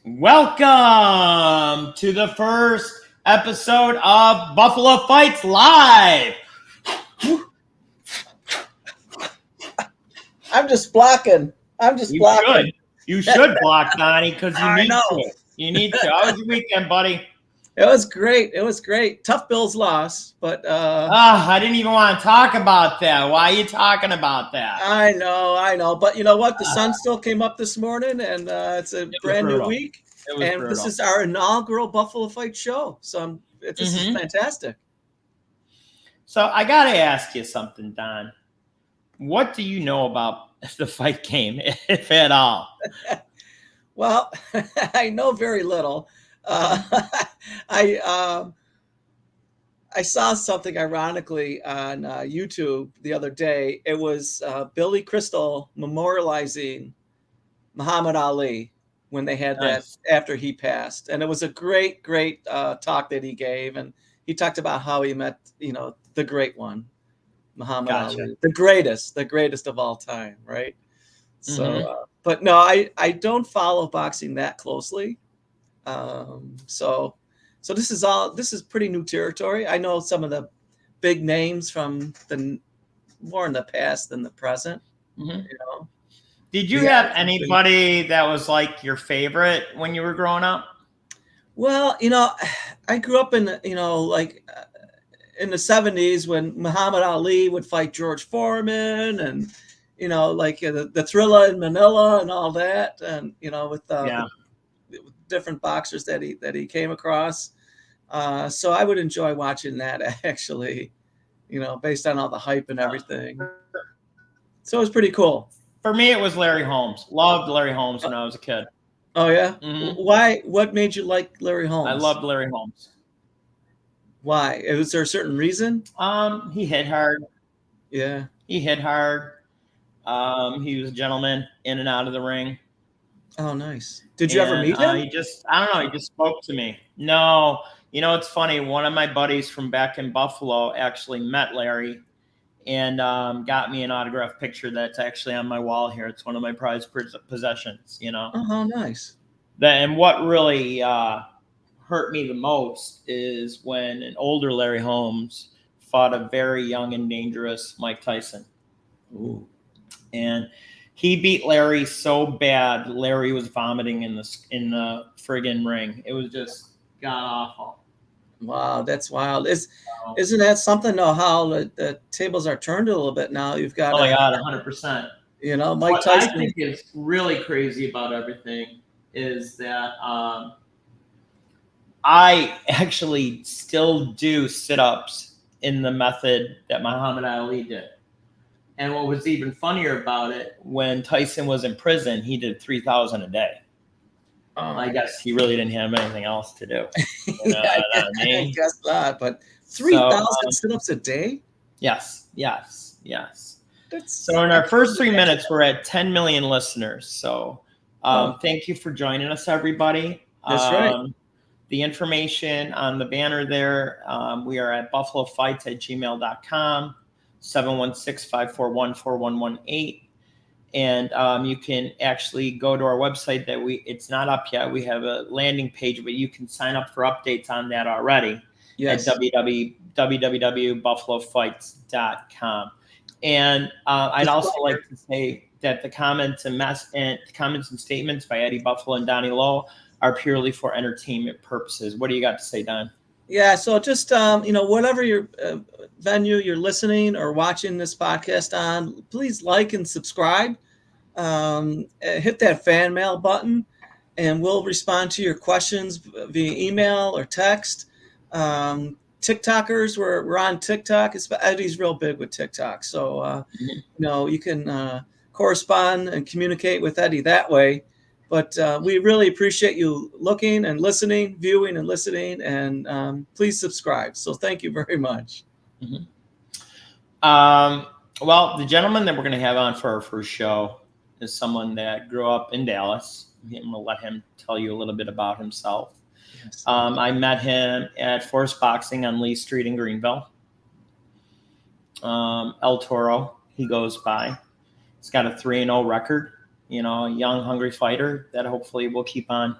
Welcome to the first episode of Buffalo Fights Live. I'm just blocking. Blocking. You should block, Donnie, because you I need know. to. You need to. How was your weekend, buddy? It was great. Tough Bills loss, but I didn't even want to talk about that. Why are you talking about that? I know. But you know what? The sun still came up this morning, and it's a brand new week. And this is our inaugural Buffalo Fight show. So this is fantastic. So I got to ask you something, Don. What do you know about the fight game, if at all? Well, I know very little. I saw something ironically on YouTube the other day. It was Billy Crystal memorializing Muhammad Ali when they had that after he passed. And it was a great talk that he gave. And he talked about how he met, the great one, Muhammad Ali, the greatest of all time. Right. So, but no, I don't follow boxing that closely. So this is pretty new territory. I know some of the big names from more in the past than the present. Did you have anybody that was like your favorite when you were growing up? Well, I grew up in in the 70s when Muhammad Ali would fight George Foreman and the Thrilla in Manila and all that, and with different boxers that he came across. So I would enjoy watching that actually, based on all the hype and everything. So it was pretty cool. For me, it was Larry Holmes. Loved Larry Holmes when I was a kid. Oh yeah? Why? What made you like Larry Holmes? I loved Larry Holmes. Why? Was there a certain reason? He hit hard. Yeah. He hit hard. He was a gentleman in and out of the ring. Oh, nice. Did you ever meet him? I don't know. He just spoke to me. No. It's funny. One of my buddies from back in Buffalo actually met Larry and got me an autographed picture that's actually on my wall here. It's one of my prized possessions, Oh, nice. And what really hurt me the most is when an older Larry Holmes fought a very young and dangerous Mike Tyson. Ooh. And he beat Larry so bad, Larry was vomiting in the friggin' ring. It was just god awful. Wow, that's wild. Isn't that something though? How the tables are turned a little bit now? You've got 100%. Mike Tyson. I think is really crazy about everything is that I actually still do sit-ups in the method that Muhammad Ali did. And what was even funnier about it, when Tyson was in prison, he did 3,000 a day. I guess he really didn't have anything else to do. I guess not, but 3,000 sit-ups a day? Yes. So in our first 3 minutes, we're at 10 million listeners. So thank you for joining us, everybody. That's right. The information on the banner there, we are at buffalofights@gmail.com. 716-541-4118. And you can actually go to our website it's not up yet. We have a landing page, but you can sign up for updates on that already at www.buffalofights.com. And I'd also like to say that the comments and statements by Eddie Buffalo and Donnie Lowe are purely for entertainment purposes. What do you got to say, Don? Yeah, so just, whatever your venue you're listening or watching this podcast on, please like and subscribe. Hit that fan mail button, and we'll respond to your questions via email or text. TikTokers, we're on TikTok. Eddie's real big with TikTok. So, you can correspond and communicate with Eddie that way. But we really appreciate you looking and listening, viewing and listening, and please subscribe. So thank you very much. Well, the gentleman that we're going to have on for our first show is someone that grew up in Dallas. I'm going to let him tell you a little bit about himself. Yes. I met him at Forest Boxing on Lee Street in Greenville. El Toro, he goes by. He's got a 3-0 record. A young, hungry fighter that hopefully will keep on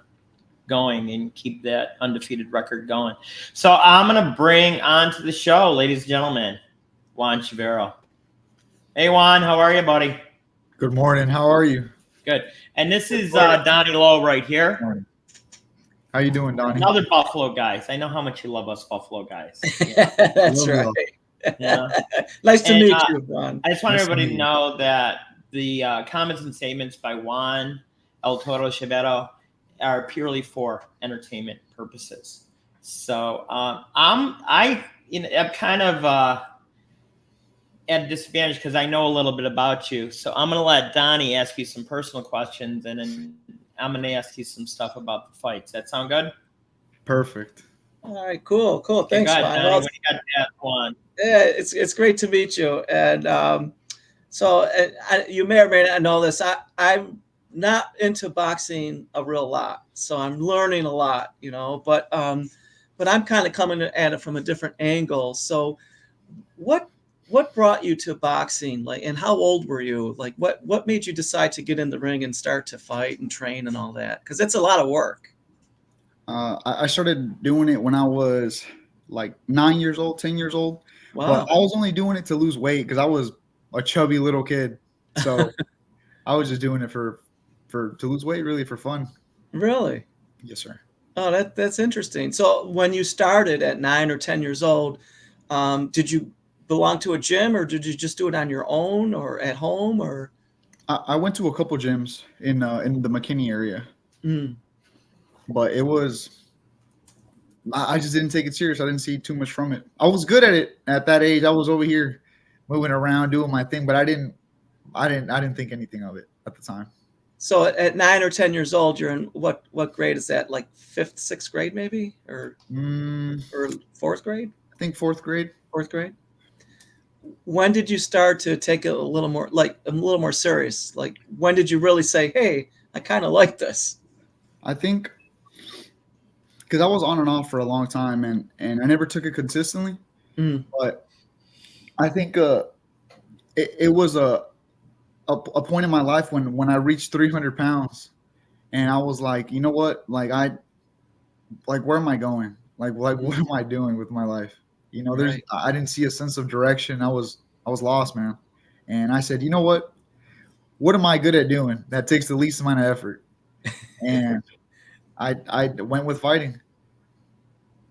going and keep that undefeated record going. So I'm gonna bring on to the show, ladies and gentlemen, Juan Chavero. Hey Juan, how are you, buddy? Good morning. How are you? Good. And this is Donnie Lowe right here. How you doing, Donnie? Another Buffalo guys. I know how much you love us Buffalo guys. Yeah. That's right. Yeah. Nice to meet you, Juan. I just want everybody to know that the comments and statements by Juan El Toro Chavero are purely for entertainment purposes. So I'm kind of at a disadvantage because I know a little bit about you. So I'm going to let Donnie ask you some personal questions, and then I'm going to ask you some stuff about the fights. That sound good? Perfect. All right, cool. Thanks, Juan. Juan. Well, what do you got to ask, Juan? Yeah, it's great to meet you. And you may or may not know this. I'm not into boxing a real lot, so I'm learning a lot, But I'm kind of coming at it from a different angle. So, what brought you to boxing? And how old were you? What made you decide to get in the ring and start to fight and train and all that? Because it's a lot of work. I started doing it when I was like 9 years old, 10 years old. Wow. But I was only doing it to lose weight because I was a chubby little kid. So I was just doing it to lose weight, really, for fun. Really? Yes, sir. Oh, that's interesting. So when you started at 9 or 10 years old, did you belong to a gym, or did you just do it on your own or at home? Or I went to a couple gyms in the McKinney area. Mm. But I just didn't take it serious. I didn't see too much from it. I was good at it at that age. I was over here moving around, doing my thing, but I didn't think anything of it at the time. So at 9 or 10 years old, you're in what grade is that? Like 5th, 6th grade, maybe, or 4th grade? I think 4th grade. 4th grade. When did you start to take it a little more serious? Like, when did you really say, "Hey, I kind of like this"? I think because I was on and off for a long time, and I never took it consistently. But I think it was a point in my life when I reached 300 pounds, and I was like, you know what? Where am I going? What am I doing with my life? Right. I didn't see a sense of direction. I was lost, man. And I said, you know what? What am I good at doing that takes the least amount of effort? And I went with fighting.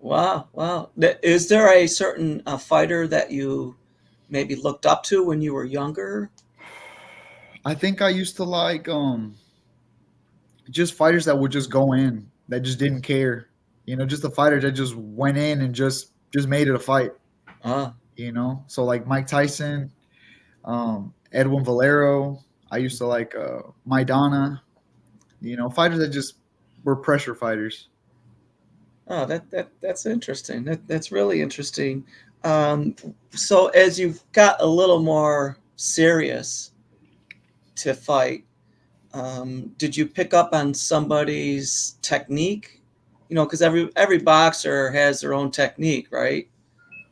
Wow. Is there a certain fighter that you maybe looked up to when you were younger? I think I used to like just fighters that would just go in, that just didn't care. Just the fighters that just went in and just made it a fight. So like Mike Tyson, Edwin Valero. I used to like Maidana. Fighters that just were pressure fighters. Oh, that's interesting. That's really interesting. So as you got a little more serious to fight, did you pick up on somebody's technique? Because every boxer has their own technique, right?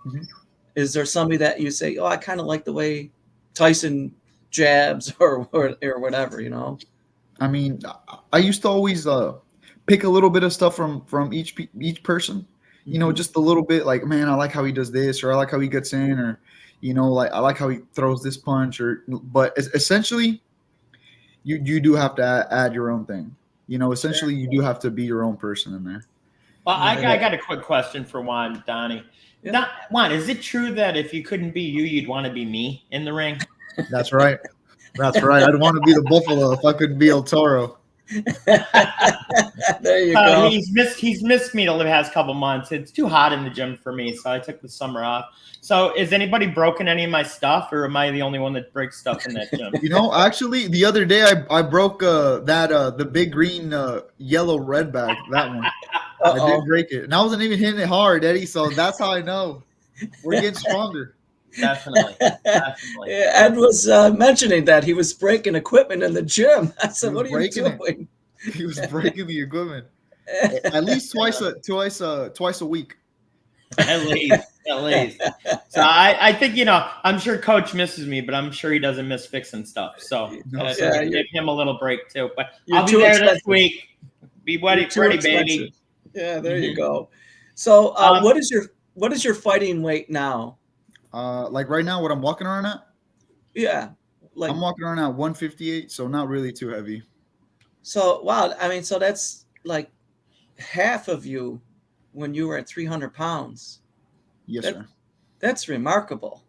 Mm-hmm. Is there somebody that you say, "Oh, I kind of like the way Tyson jabs," or whatever? I mean, I used to always pick a little bit of stuff from each person. Just a little bit. Like, man, I like how he does this, or I like how he gets in, or like I like how he throws this punch. But essentially, you do have to add your own thing. Essentially, you do have to be your own person in there. Well, I got a quick question for Juan, Donnie. Yeah. Juan, is it true that if you couldn't be you, you'd want to be me in the ring? That's right. I'd want to be the Buffalo if I could be El Toro. There you go. He's missed me the past couple months. It's too hot in the gym for me, so I took the summer off. So is anybody broken any of my stuff, or am I the only one that breaks stuff in that gym? Actually, the other day I broke the big green yellow red bag. That one. I did break it, and I wasn't even hitting it hard, Eddie. So that's how I know we're getting stronger. Definitely. Yeah, Ed was mentioning that he was breaking equipment in the gym. I said, "What are you doing?" He was breaking the equipment at least twice a week. At least. So I think I'm sure Coach misses me, but I'm sure he doesn't miss fixing stuff. So give him a little break too. But I'll be there this week. Be ready, Too ready, expensive. baby. Yeah, there you Mhm. go. So, Um, what is your fighting weight now? Like right now, what I'm walking around at, Yeah, like I'm walking around at 158, so not really too heavy. so. Wow, I mean, so that's like half of you when you were at 300 pounds. Yes, That sir. that's remarkable.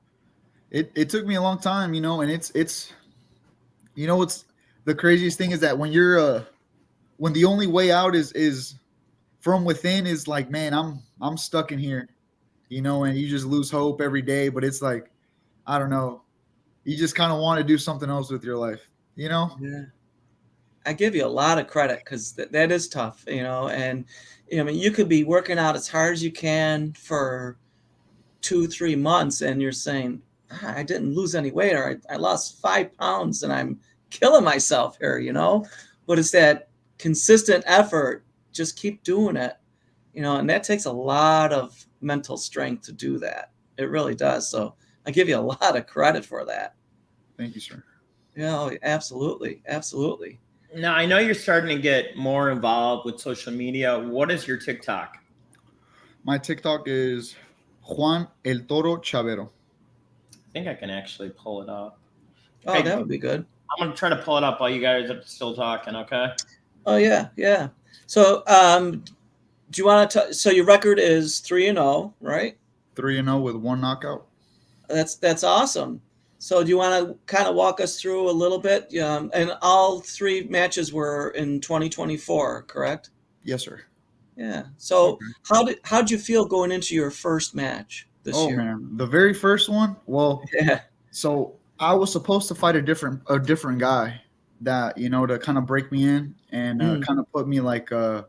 It took me a long time, and it's what's the craziest thing is that when you're when the only way out is from within is like, man, I'm stuck in here, and you just lose hope every day. But it's like, I don't know, you just kind of want to do something else with your life. Yeah. I give you a lot of credit because that is tough, and I mean, you could be working out as hard as you can for 2, 3 months, and you're saying, I didn't lose any weight, or I lost 5 pounds, and I'm killing myself here. But it's that consistent effort, just keep doing it, and that takes a lot of mental strength to do that. It really does. So I give you a lot of credit for that. Thank you, sir. Absolutely, absolutely. Now I know you're starting to get more involved with social media. What is your TikTok? My TikTok is Juan El Toro Chavero. I think I can actually pull it up. Oh, Hey, that would be good. I'm gonna try to pull it up while you guys are still talking. Okay. Oh yeah, yeah. So, do you want to? So your record is 3-0, right? 3-0 with one knockout. That's awesome. So do you want to kind of walk us through a little bit? And all three matches were in 2024, correct? Yes, sir. Yeah. So Okay. how'd you feel going into your first match this Oh year? man, the very first one. Well, Yeah. so I was supposed to fight a different guy that to kind of break me in and Mm. kind of put me like I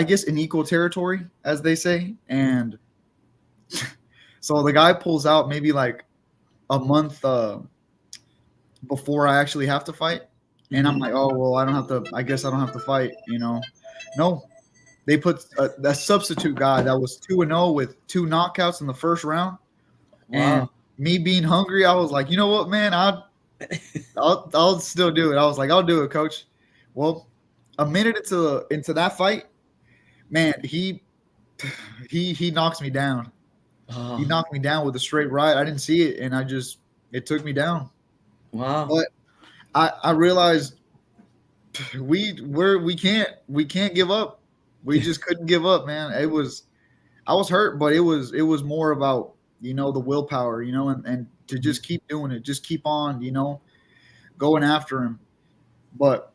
guess in equal territory, as they say. And so the guy pulls out maybe like a month before I actually have to fight, and I'm Mhm. like, oh well, I don't have to. I guess I don't have to fight. No, they put a substitute guy that was 2-0 with two knockouts in the first round. And Wow. me being hungry, I was like, you know what, man, I'll still do it. I was like, I'll do it, coach. Well, a minute into that fight, man, he knocks me down. He Oh, knocked me down with a straight right. I didn't see it, and it took me down. wow. But I realized we can't give up. We just couldn't give up, man. I was hurt, but it was more about the willpower, and to just keep doing it, just keep on, going after him. But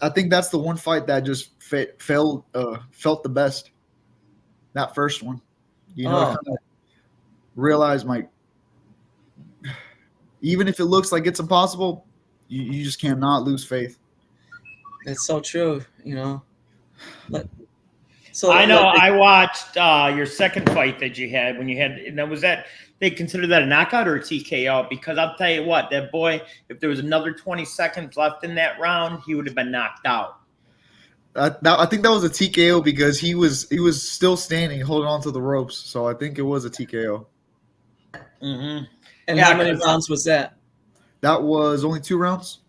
I think that's the one fight that just felt the best. That first one, to Oh, kind of realize my even if it looks like it's impossible, you just cannot lose faith. that's so true. Like, so I know. like I watched your second fight that you had when you had. Now, was that they consider that a knockout or a TKO? Because I'll tell you what, that boy, if there was another 20 seconds left in that round, he would have been knocked out. I think that was a TKO because he was still standing, holding on to the ropes. So I think it was a TKO. Mm-hmm. and how Yeah, many because rounds was that? That was only 2 rounds.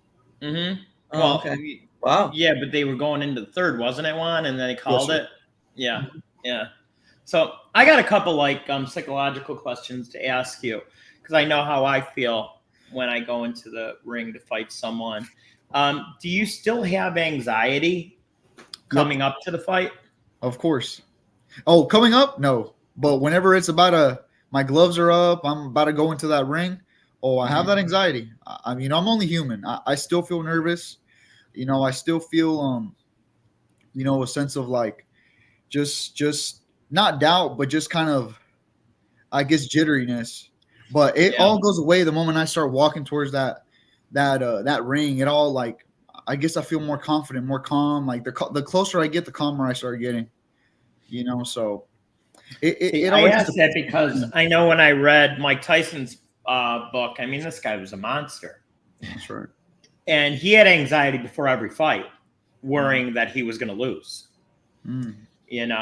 mm-hmm. Oh, Well, okay. Wow. yeah, but they were going into the third, wasn't it, Juan? And then they Yes, called sir. it. Yeah, yeah. So I got a couple psychological questions to ask you because I know how I feel when I go into the ring to fight someone. Do you still have anxiety Yep, coming up to the fight? of course. Oh, coming up? No. But whenever it's my gloves are up, I'm about to go into that ring. Oh, I have that anxiety. I mean, I'm only human. I still feel nervous. I still feel a sense of like just not doubt, but just kind of I guess jitteriness. But it Yeah. all goes away the moment I start walking towards that ring. It all like I guess I feel more confident, more calm. Like the closer I get, the calmer I start getting. So See, it I all just asked that depends. because I know when I read Mike Tyson's book, I mean, this guy was a monster. That's right. And he had anxiety before every fight, worrying that he was going to lose, Mm. and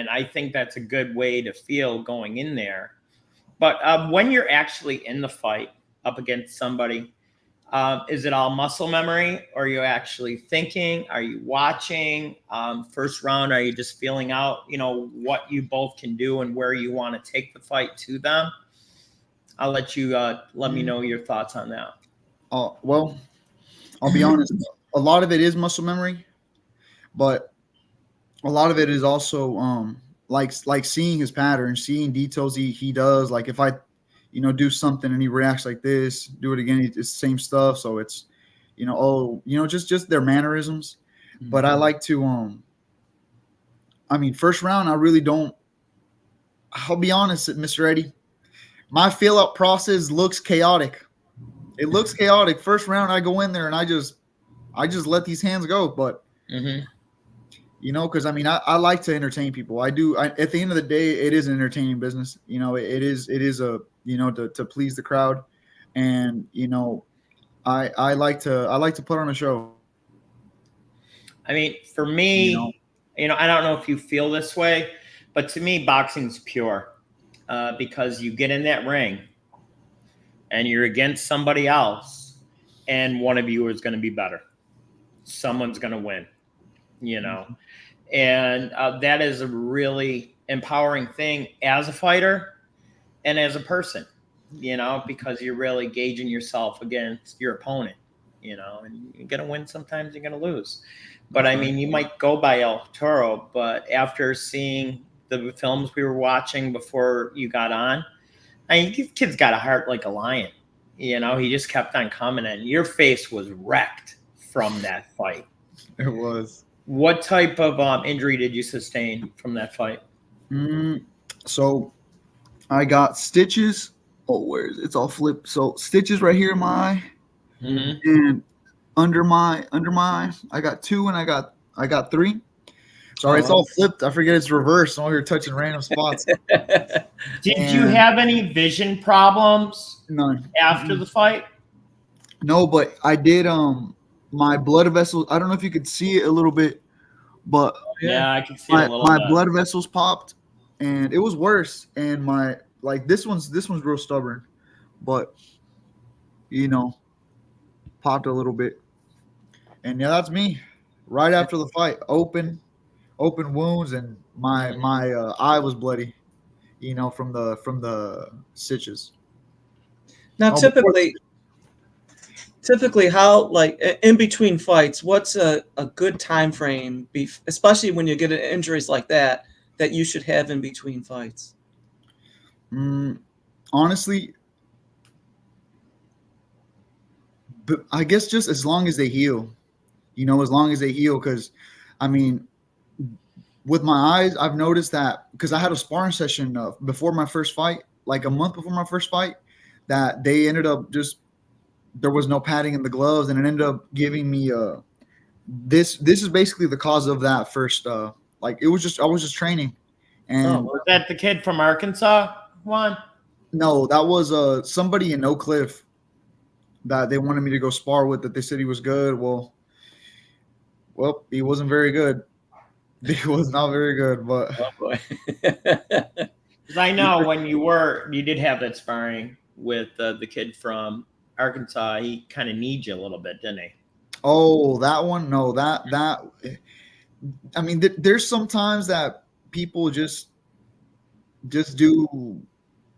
I think that's a good way to feel going in there. But when you're actually in the fight up against somebody, Is it all muscle memory? Or are you actually thinking? Are you watching? First round, are you just feeling out, what you both can do and where you want to take the fight to them? I'll let you let me know your thoughts on that. Well, I'll be honest. A lot of it is muscle memory, but a lot of it is also like seeing his pattern, seeing details he does. Like if I, do something and he reacts like this, do it again, it's the same stuff. So it's, just their mannerisms. Mm-hmm. But I like to first round, I really don't. I'll be honest, Mr. Eddie. My feel out process looks chaotic. It looks chaotic. First round, I go in there and I just let these hands go. But because I like to entertain people. I do. At the end of the day, it is an entertaining business. It is a to please the crowd, and I like to put on a show. For me, I don't know if you feel this way, but to me, boxing's pure. Because you get in that ring and you're against somebody else and one of you is going to be better. Someone's going to win, and that is a really empowering thing as a fighter and as a person, because you're really gauging yourself against your opponent, and you're going to win. Sometimes you're going to lose, but you might go by El Toro, but after seeing the films we were watching before you got on, this kid's got a heart like a lion. He just kept on coming in. Your face was wrecked from that fight. It was. What type of injury did you sustain from that fight? So I got stitches. Oh, where is it? It's all flipped. So stitches right here in my eye, and under my eye, I got 2, and I got 3. Sorry, it's all flipped. I forget it's reversed. I'm over here touching random spots. Did you have any vision problems? None. After the fight? No, but I did. My blood vessels. I don't know if you could see it a little bit, but yeah, I can see it a little bit. My bit. blood vessels popped, and it was worse. And my this one's real stubborn, but popped a little bit. And yeah, that's me. Right after the fight, open wounds, and my eye was bloody, from the stitches. Now, typically, how, like, in between fights, what's a good time frame, especially when you get injuries like that you should have in between fights? Honestly, but I guess just as long as they heal, because with my eyes, I've noticed that because I had a sparring session before my first fight, like a month before my first fight, that they ended up there was no padding in the gloves, and it ended up giving me this is basically the cause of that first I was just training. And was that the kid from Arkansas, Juan? No, that was somebody in Oak Cliff that they wanted me to go spar with, that they said he was good. Well, he wasn't very good. He was not very good, but oh boy. Because I know when you did have that sparring with the kid from Arkansas, he kind of needs you a little bit, didn't he? Oh, that one? No, there's sometimes that people just do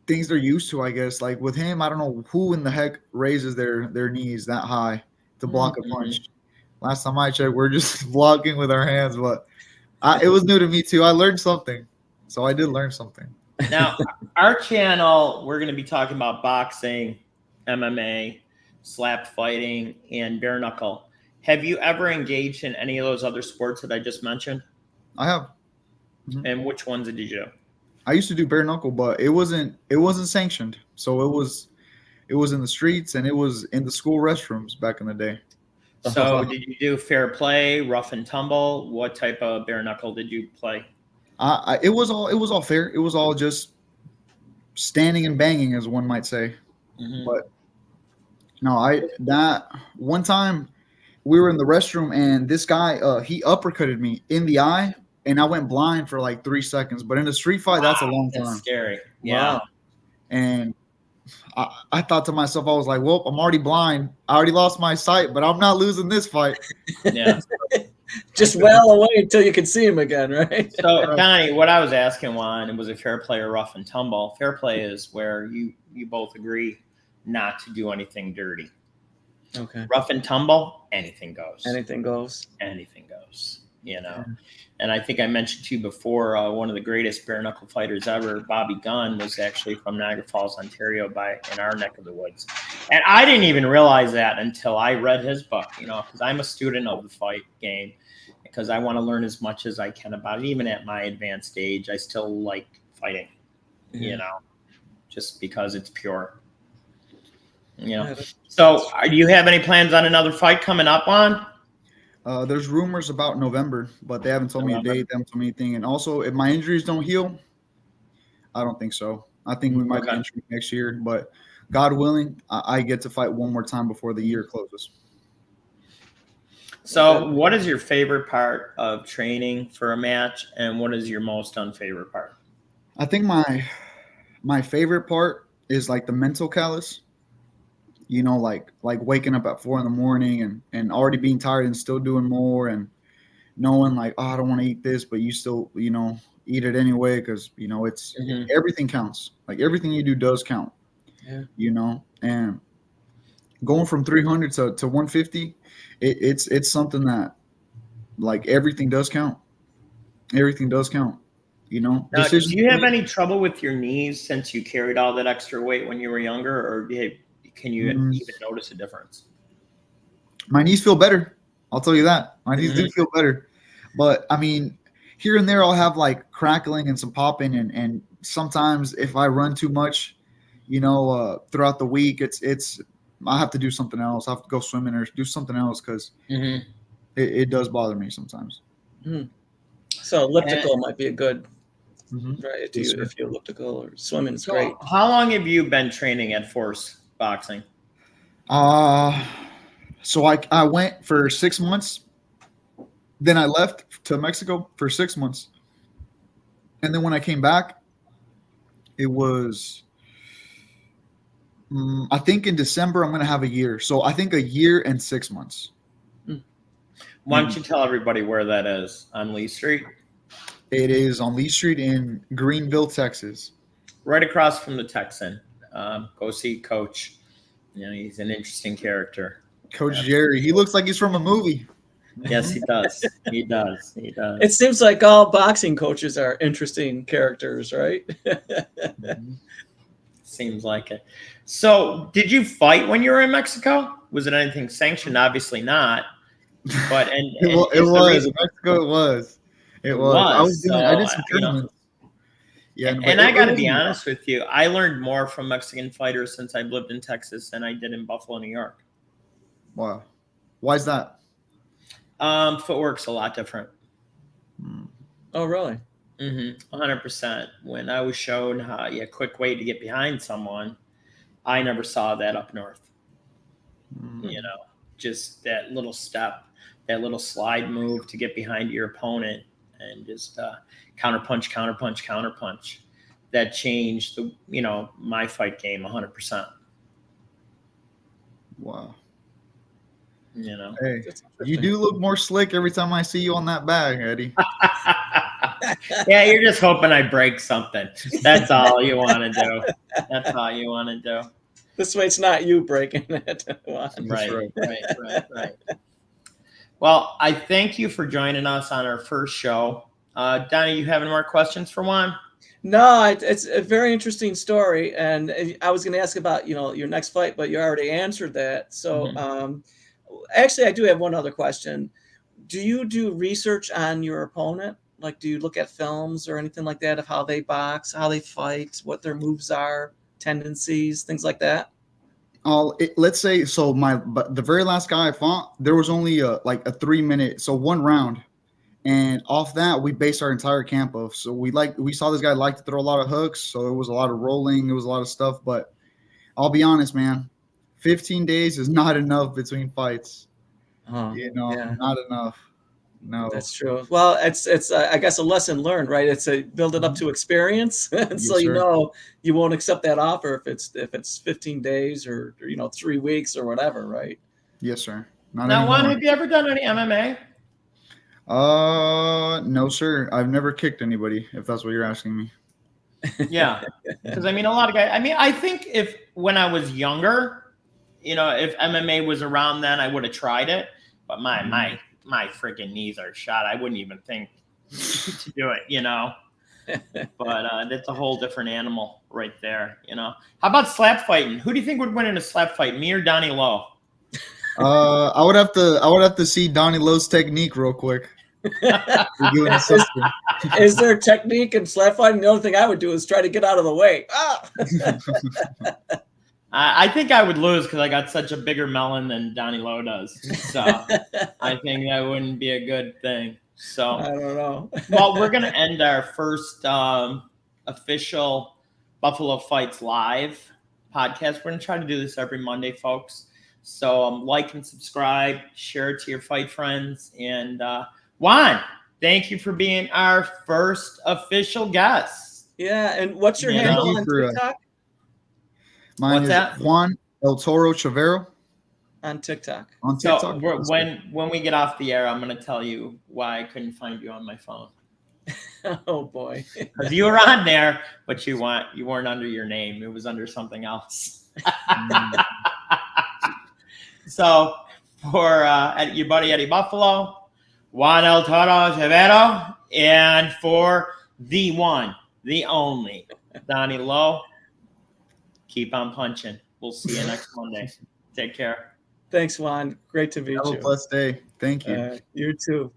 things they're used to, I guess. Like with him, I don't know who in the heck raises their knees that high to block a punch. Last time I checked, we're just blocking with our hands, but it was new to me too. I learned something. So I did learn something. Now, our channel, we're going to be talking about boxing, MMA, slap fighting, and bare knuckle. Have you ever engaged in any of those other sports that I just mentioned? I have. And which ones did you do? I used to do bare knuckle, but it wasn't sanctioned. So it was in the streets, and it was in the school restrooms back in the day. So did you do fair play, rough and tumble? What type of bare knuckle did you play? It was all fair. It was all just standing and banging, as one might say. But no, that one time we were in the restroom, and this guy he uppercutted me in the eye, and I went blind for like 3 seconds. But in a street fight, that's a long time. That's scary. Yeah. Wow. And I thought to myself, I was like, well, I'm already blind. I already lost my sight, but I'm not losing this fight. Yeah. Just well away until you can see him again, right? So, Donnie, what I was asking Juan, was it fair play or rough and tumble? Fair play is where you both agree not to do anything dirty. Okay. Rough and tumble, anything goes. Anything goes. Anything goes. You know. And I think I mentioned to you before, one of the greatest bare knuckle fighters ever, Bobby Gunn, was actually from Niagara Falls, Ontario, in our neck of the woods. And I didn't even realize that until I read his book, because I'm a student of the fight game, because I want to learn as much as I can about it. Even at my advanced age, I still like fighting, just because it's pure. So do you have any plans on another fight coming up on? There's rumors about November, but they haven't told me a date. They haven't told me anything. And also, if my injuries don't heal, I don't think so. I think we might be injured next year, but God willing, I get to fight one more time before the year closes. So what is your favorite part of training for a match, and what is your most unfavorite part? I think my favorite part is like the mental callous. Like waking up at 4 a.m. and already being tired and still doing more, and knowing like, oh, I don't want to eat this, but you still, eat it anyway. Cause it's everything counts. Like everything you do does count, and going from 300 to 150, it's something that like everything does count. Everything does count, Now, do you have any trouble with your knees since you carried all that extra weight when you were younger, or can you even notice a difference? My knees feel better. I'll tell you that. My knees do feel better. But, I mean, here and there I'll have, like, crackling and some popping. And sometimes if I run too much, throughout the week, I have to do something else. I have to go swimming or do something else because it does bother me sometimes. Mm-hmm. So elliptical might be a good right if you're elliptical, or swimming is great. How long have you been training at Force Boxing? So I went for 6 months. Then I left to Mexico for 6 months. And then when I came back, it was I think in December I'm going to have a year. So I think a year and 6 months. Why don't you tell everybody where that is? On Lee Street? It is on Lee Street in Greenville, Texas. Right across from the Texan. Go see Coach. He's an interesting character. Coach Jerry. He looks like he's from a movie. Yes, he does. He does. It seems like all boxing coaches are interesting characters, right? Seems like it. So, did you fight when you were in Mexico? Was it anything sanctioned? Obviously not. But it was in Mexico. It was. I did some tournaments. Yeah, and I got to be honest with you. I learned more from Mexican fighters since I've lived in Texas than I did in Buffalo, New York. Wow, why is that? Footwork's a lot different. Oh, really? 100%. When I was shown a quick way to get behind someone, I never saw that up north. Just that little step, that little slide move to get behind your opponent, and just counterpunch. That changed my fight game 100%. Wow. Hey, you do look more slick every time I see you on that bag, Eddie. Yeah, you're just hoping I break something. That's all you want to do. This way it's not you breaking it. Right. Well, I thank you for joining us on our first show. Donnie, you have any more questions for Juan? No, it's a very interesting story, and I was going to ask about your next fight, but you already answered that. So, actually, I do have one other question. Do you do research on your opponent? Like, do you look at films or anything like that of how they box, how they fight, what their moves are, tendencies, things like that? Let's say the very last guy I fought, there was only a 3 minute, so one round. And off that, we based our entire camp off. So we saw this guy like to throw a lot of hooks. So it was a lot of rolling. It was a lot of stuff. But I'll be honest, man, 15 days is not enough between fights. Not enough. No. That's true. Well, it's I guess a lesson learned, right? It's a build it up to experience, and so Yes, you sir. know you won't accept that offer if it's 15 days or 3 weeks or whatever, right? Yes, sir. Not Now, Juan, anymore. have you ever done any MMA? No, sir. I've never kicked anybody, if that's what you're asking me. Yeah, because I mean, a lot of guys. I mean, I think if when I was younger, if MMA was around then, I would have tried it. But my freaking knees are shot. I wouldn't even think to do it. But that's a whole different animal right there. How about slap fighting? Who do you think would win in a slap fight, me or Donnie Lowe? I would have to see Donnie Lowe's technique real quick. You an assistant. Is there technique in slap fighting? The only thing I would do is try to get out of the way. Ah! I think I would lose because I got such a bigger melon than Donnie Lowe does. So I think that wouldn't be a good thing. So I don't know. Well, we're going to end our first official Buffalo Fights Live podcast. We're going to try to do this every Monday, folks. So like and subscribe, share it to your fight friends. And Juan, thank you for being our first official guest. Yeah, and what's your handle on TikTok? Mine What's is that? Juan El Toro Chavero. On TikTok. On TikTok. So when we get off the air, I'm going to tell you why I couldn't find you on my phone. Oh boy. Because you were on there, but you weren't under your name. It was under something else. So for your buddy Eddie Buffalo, Juan El Toro Chavero, and for the one, the only, Donnie Lowe, keep on punching. We'll see you next Monday. Take care. Thanks, Juan. Great to meet you. Have a blessed day. Thank you. You too.